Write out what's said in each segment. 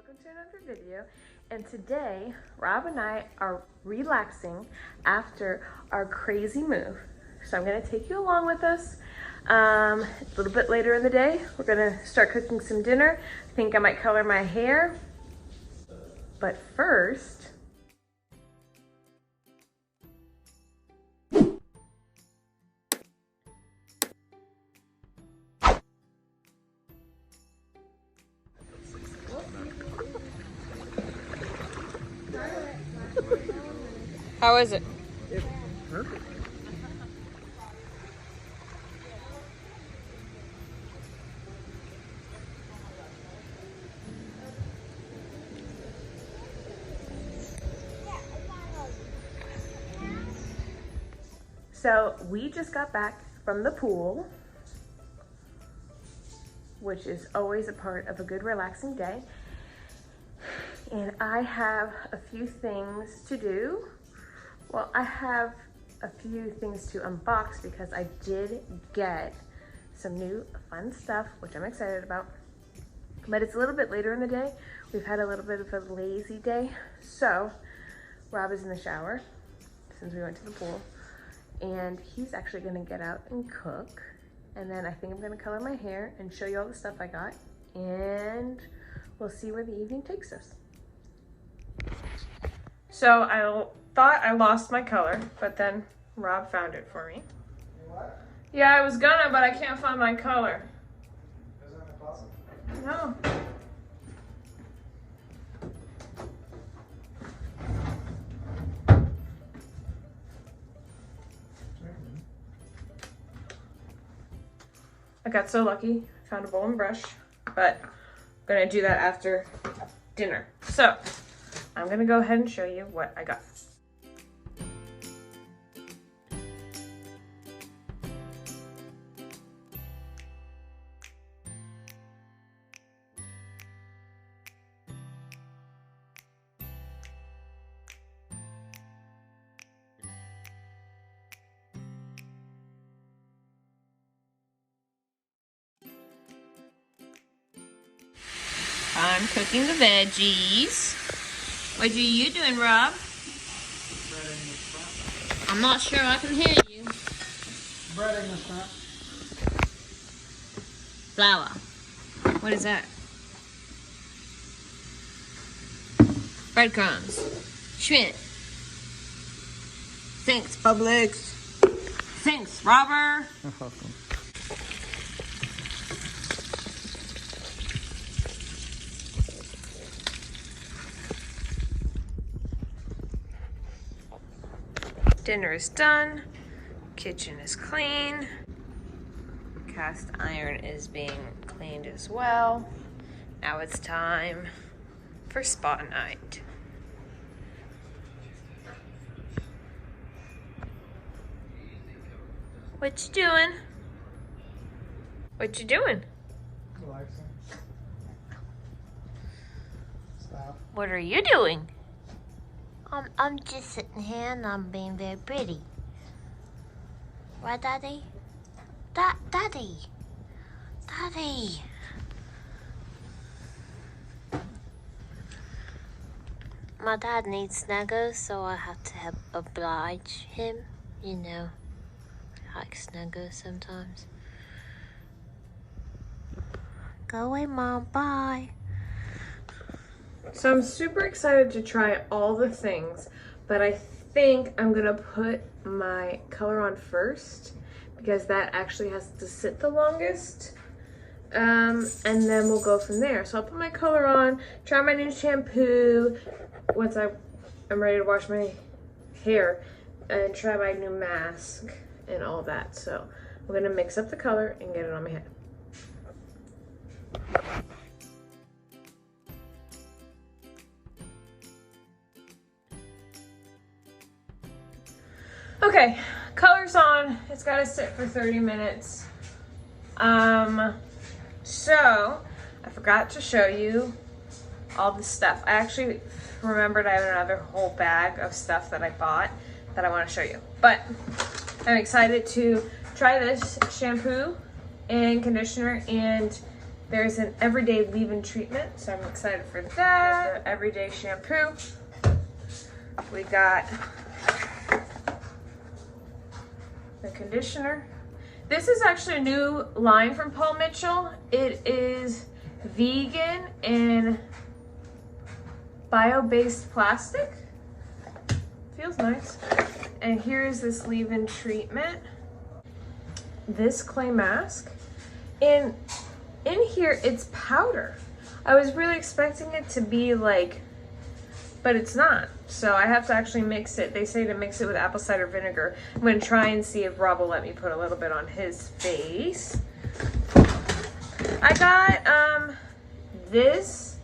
welcome to another video. And today, Rob and I are relaxing after our crazy move. So I'm gonna take you along with us. A little bit later in the day, we're gonna start cooking some dinner. I think I might color my hair. But first, how is it? It's perfect. So we just got back from the pool, which is always a part of a good relaxing day. And I have a few things to do. Well, I have a few things to unbox because I did get some new fun stuff, which I'm excited about. But it's a little bit later in the day. We've had a little bit of a lazy day. So Rob is in the shower since we went to the pool. And he's actually gonna get out and cook. And then I think I'm gonna color my hair and show you all the stuff I got. And we'll see where the evening takes us. So I thought I lost my color, but then Rob found it for me. What? Yeah, I was gonna, but I can't find my color. Isn't that the closet? No. I got so lucky, found a bowl and brush, but I'm gonna do that after dinner. So I'm gonna go ahead and show you what I got. I'm cooking the veggies. What are you doing, Rob? Breading the front. I'm not sure I can hear you. Breading the front. Flour. What is that? Breadcrumbs. Shrimp. Thanks, Publix. Thanks, Robert. You're welcome. Dinner is done. Kitchen is clean. Cast iron is being cleaned as well. Now it's time for spa night. What you doing? What you doing? Relaxing. Stop. What are you doing? I'm just sitting here and I'm being very pretty. Right, Daddy? Daddy! Daddy! My dad needs snuggles, so I have to oblige him. You know, I like snuggles sometimes. Go away, Mom. Bye. So I'm super excited to try all the things, but I think I'm gonna put my color on first because that actually has to sit the longest. And then we'll go from there. So I'll put my color on, try my new shampoo once I'm ready to wash my hair, and try my new mask and all that. So I'm gonna mix up the color and get it on my head. Okay, color's on. It's gotta sit for 30 minutes. So I forgot to show you all the stuff. I actually remembered I have another whole bag of stuff that I bought that I want to show you. But I'm excited to try this shampoo and conditioner and There's an everyday leave-in treatment, so I'm excited for that. The everyday shampoo. We got the conditioner. This is actually a new line from Paul Mitchell. It is vegan and bio-based plastic. Feels nice. And here's this leave-in treatment. This clay mask. And in here, it's powder. I was really expecting it to be like, but it's not. So I have to actually mix it. They say to mix it with apple cider vinegar. I'm gonna try and see if Rob will let me put a little bit on his face. I got this.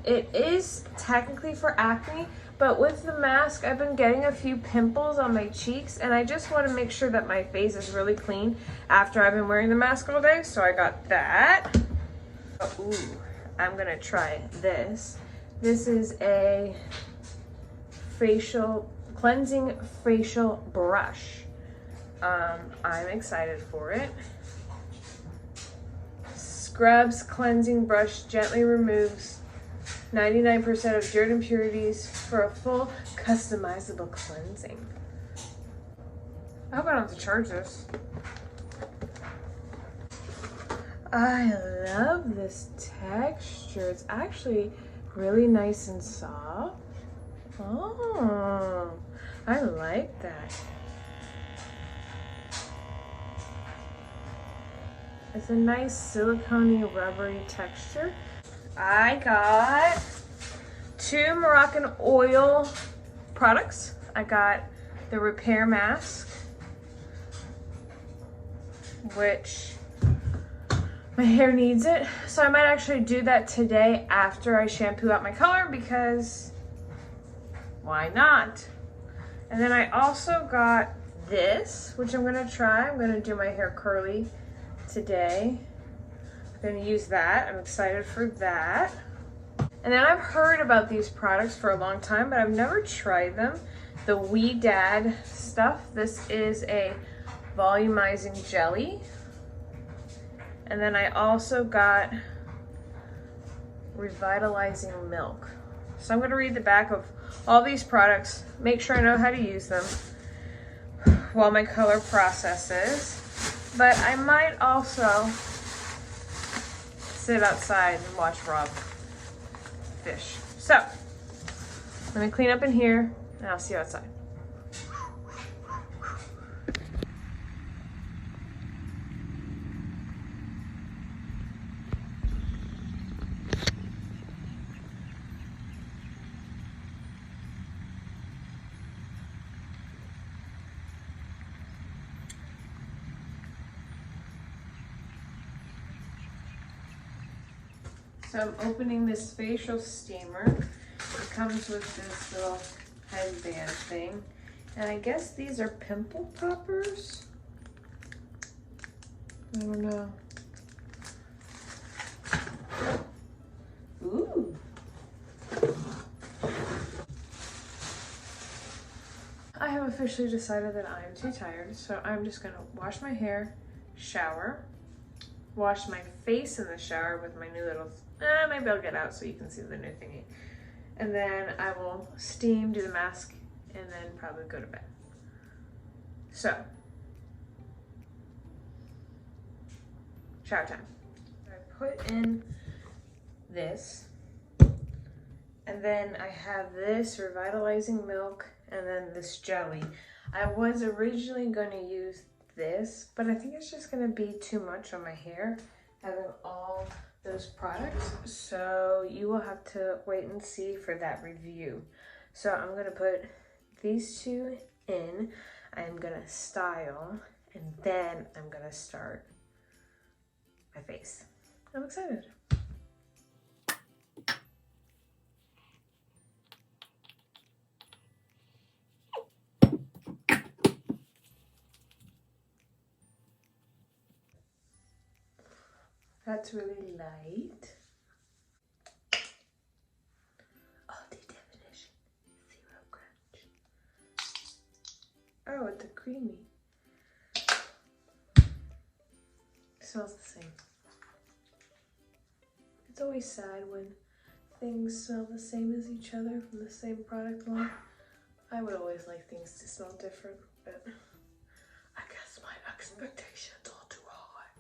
It is technically for acne, but with the mask, I've been getting a few pimples on my cheeks, and I just want to make sure that my face is really clean after I've been wearing the mask all day, so I got that. Oh, ooh, I'm gonna try this. This is a cleansing facial brush. I'm excited for it. Scrubs cleansing brush gently removes 99% of dirt impurities for a full customizable cleansing. I hope I don't have to charge this. I love this texture. It's actually really nice and soft. Oh, I like that. It's a nice silicone-y rubbery texture. I got 2 Moroccan oil products. I got the repair mask, which my hair needs it. So I might actually do that today after I shampoo out my color, because why not? And then I also got this, which I'm gonna try. I'm gonna do my hair curly today. I'm gonna use that. I'm excited for that. And then I've heard about these products for a long time, but I've never tried them. The Wee Dad stuff. This is a volumizing jelly. And then I also got revitalizing milk. So I'm gonna read the back of all these products, make sure I know how to use them while my color processes. But I might also sit outside and watch Rob fish. So, let me clean up in here and I'll see you outside. So I'm opening this facial steamer. It comes with this little headband thing. And I guess these are pimple poppers? I don't know. Ooh. I have officially decided that I'm too tired, so I'm just gonna wash my hair, shower, wash my face in the shower with my new little, maybe I'll get out so you can see the new thingy. And then I will steam, do the mask, and then probably go to bed. So, shower time. I put in this, and then I have this revitalizing milk, and then this jelly. I was originally going to use this, but I think it's just going to be too much on my hair, having all those products. So you will have to wait and see for that review. So I'm going to put these two in. I'm going to style, and then I'm going to start my face. I'm excited. That's really light. Oh, the definition. 0 crunch. Oh, it's a creamy. Smells the same. It's always sad when things smell the same as each other from the same product line. I would always like things to smell different, but I guess my expectations are too high.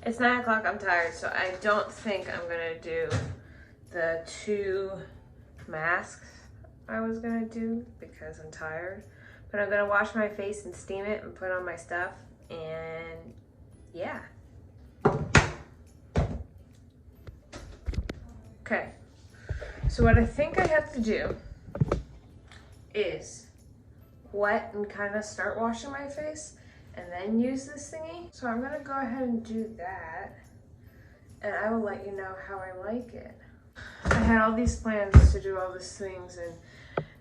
It's 9 o'clock, I'm tired, so I don't think I'm gonna do the 2 masks I was gonna do because I'm tired. But I'm gonna wash my face and steam it and put on my stuff, and yeah. Okay, so what I think I have to do is wet and kind of start washing my face and then use this thingy. So I'm gonna go ahead and do that, and I will let you know how I like it. I had all these plans to do all these things, and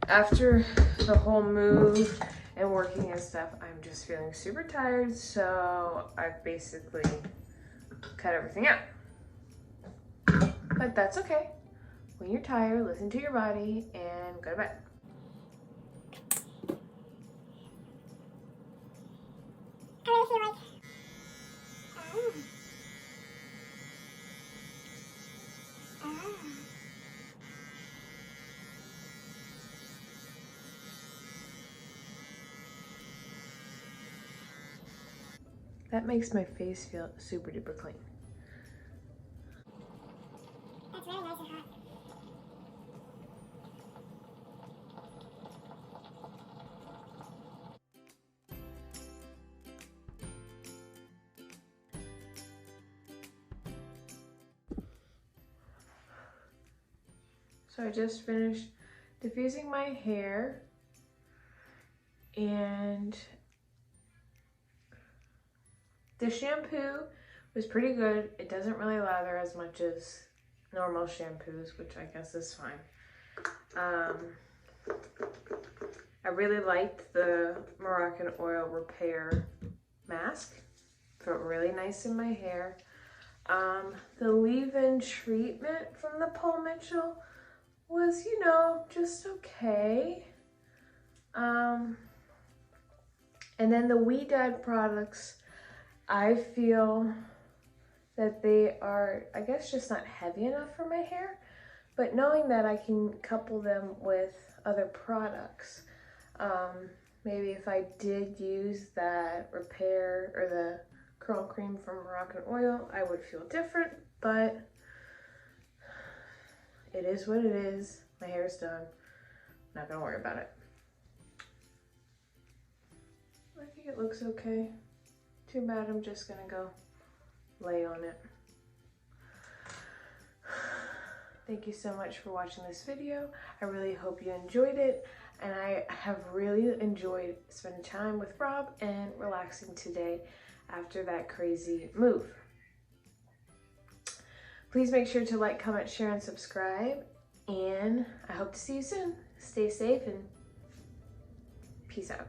after the whole move and working and stuff, I'm just feeling super tired, so I've basically cut everything out. But that's okay. When you're tired, listen to your body and go to bed. I really feel like That makes my face feel super duper clean. that's really nice and hot. So I just finished diffusing my hair, and the shampoo was pretty good. It doesn't really lather as much as normal shampoos, which I guess is fine. I really liked the Moroccan oil repair mask. Felt really nice in my hair. The leave-in treatment from the Paul Mitchell was, you know, just okay. And then the We Dad products, I feel that they are, I guess, just not heavy enough for my hair, but knowing that I can couple them with other products, maybe if I did use that repair or the curl cream from Moroccan Oil, I would feel different, but it is what it is. My hair is done. I'm not gonna worry about it. I think it looks okay. Too bad I'm just gonna go lay on it. Thank you so much for watching this video. I really hope you enjoyed it, and I have really enjoyed spending time with Rob and relaxing today after that crazy move. Please make sure to like, comment, share, and subscribe, and I hope to see you soon. Stay safe and peace out.